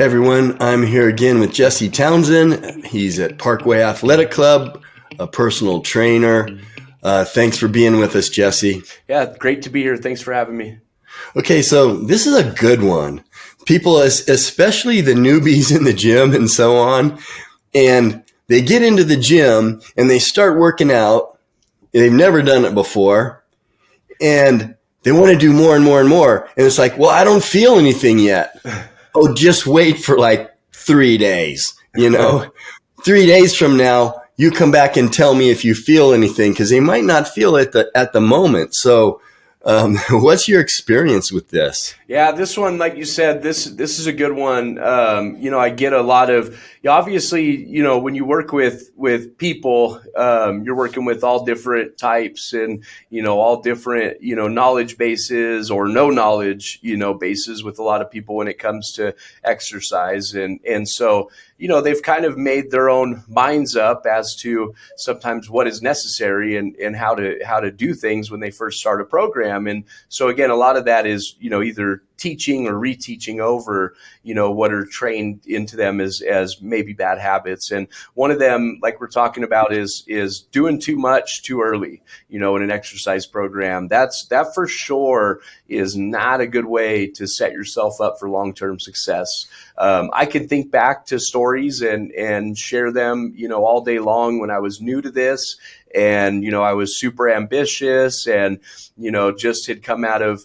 Everyone, I'm here again with Jesse Townsend. He's at Parkway Athletic Club, a personal trainer. Thanks for being with us, Jesse. Yeah, great to be here. Thanks for having me. Okay, so this is a good one. People, especially the newbies in the gym and so on, and they get into the gym and they start working out. They've never done it before, and they want to do more and more and more. And it's like, well, I don't feel anything yet. Oh, just wait for like 3 days, 3 days from now, you come back and tell me if you feel anything, because they might not feel it at the moment. So what's your experience with this? Yeah, this one, like you said, this is a good one. I get a lot of, obviously, when you work with people, you're working with all different types and, all different, knowledge bases or no knowledge, bases with a lot of people when it comes to exercise. And so, they've kind of made their own minds up as to sometimes what is necessary and how to do things when they first start a program. And so, again, a lot of that is, either teaching or reteaching over, what are trained into them as maybe bad habits. And one of them, like we're talking about, is doing too much too early, in an exercise program. That for sure is not a good way to set yourself up for long-term success. I can think back to stories and share them, all day long when I was new to this. And, I was super ambitious and, just had come out of,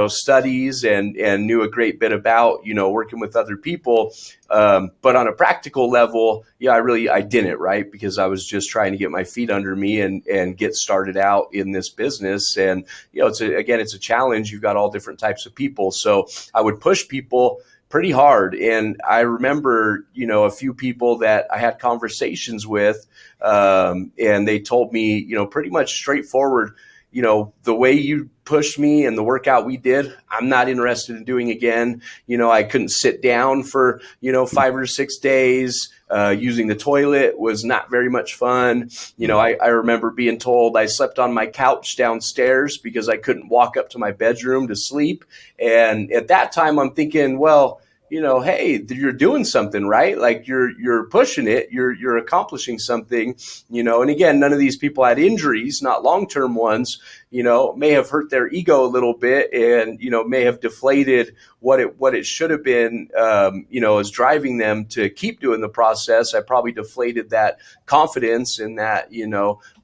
studies and knew a great bit about, working with other people. But on a practical level, I didn't, right? Because I was just trying to get my feet under me and get started out in this business. And, it's a challenge. You've got all different types of people. So I would push people pretty hard. And I remember, a few people that I had conversations with, and they told me, pretty much straightforward, the way you pushed me and the workout we did, I'm not interested in doing again. I couldn't sit down for, 5 or 6 days. Using the toilet was not very much fun. I remember being told I slept on my couch downstairs because I couldn't walk up to my bedroom to sleep. And at that time, I'm thinking, well, hey, you're doing something, right? Like you're pushing it, you're accomplishing something, and again, none of these people had injuries, not long-term ones, may have hurt their ego a little bit and, may have deflated what it should have been, as driving them to keep doing the process. I probably deflated that confidence in that,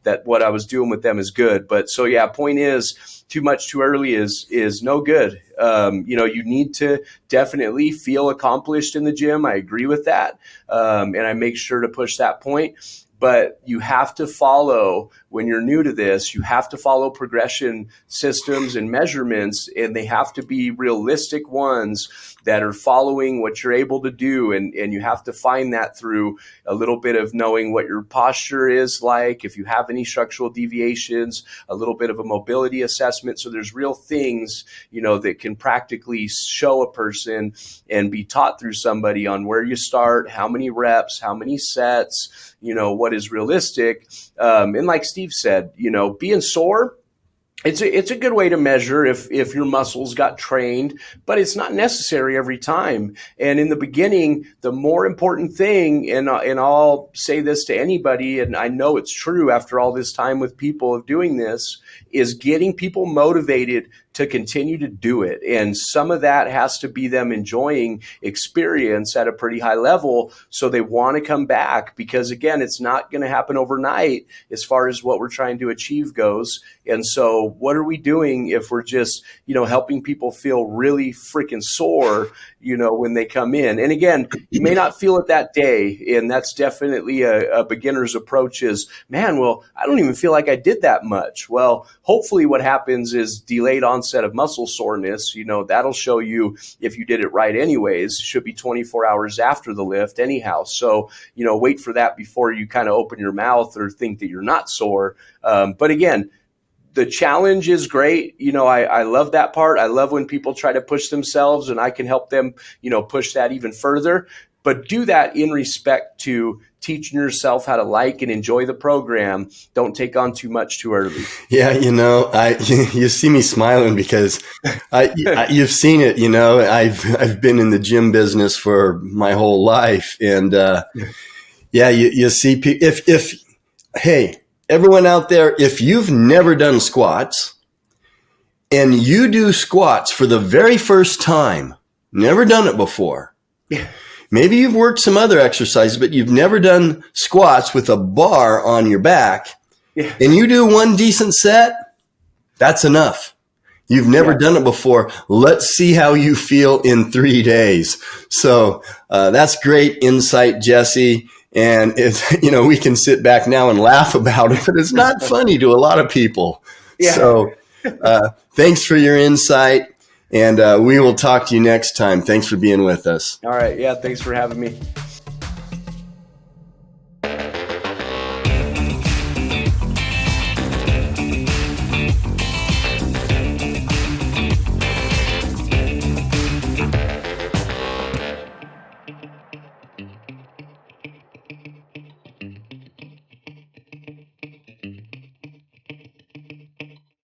that what I was doing with them is good. But so, yeah, point is, too much too early is no good. You need to definitely feel accomplished in the gym. I agree with that. And I make sure to push that point. But you have to follow, when you're new to this, you have to follow progression systems and measurements, and they have to be realistic ones that are following what you're able to do. And you have to find that through a little bit of knowing what your posture is like, if you have any structural deviations, a little bit of a mobility assessment. So there's real things, that can practically show a person and be taught through somebody on where you start, how many reps, how many sets, what is realistic. And like Steve said, being sore, it's a good way to measure if your muscles got trained, but it's not necessary every time. And in the beginning, the more important thing, and I'll say this to anybody, and I know it's true after all this time with people of doing this, is getting people motivated to continue to do it. And some of that has to be them enjoying experience at a pretty high level, so they want to come back, because again, it's not going to happen overnight as far as what we're trying to achieve goes. And so what are we doing if we're just, helping people feel really freaking sore, when they come in? And again, you may not feel it that day. And that's definitely a beginner's approach is, man, well, I don't even feel like I did that much. Well, hopefully what happens is delayed onset of muscle soreness. That'll show you if you did it right anyways. It should be 24 hours after the lift anyhow. So, wait for that before you kind of open your mouth or think that you're not sore. But again, the challenge is great. I love that part. I love when people try to push themselves and I can help them, push that even further. But do that in respect to teaching yourself how to like and enjoy the program. Don't take on too much too early. Yeah, you see me smiling because you've seen it. I've been in the gym business for my whole life, and you see hey, everyone out there, if you've never done squats and you do squats for the very first time, never done it before. Yeah. Maybe you've worked some other exercises, but you've never done squats with a bar on your back. Yeah. And you do one decent set, that's enough. You've never done it before. Let's see how you feel in 3 days. So that's great insight, Jesse. And it's, we can sit back now and laugh about it, but it's not funny to a lot of people. Yeah. So thanks for your insight. And we will talk to you next time. Thanks for being with us. All right. Yeah. Thanks for having me.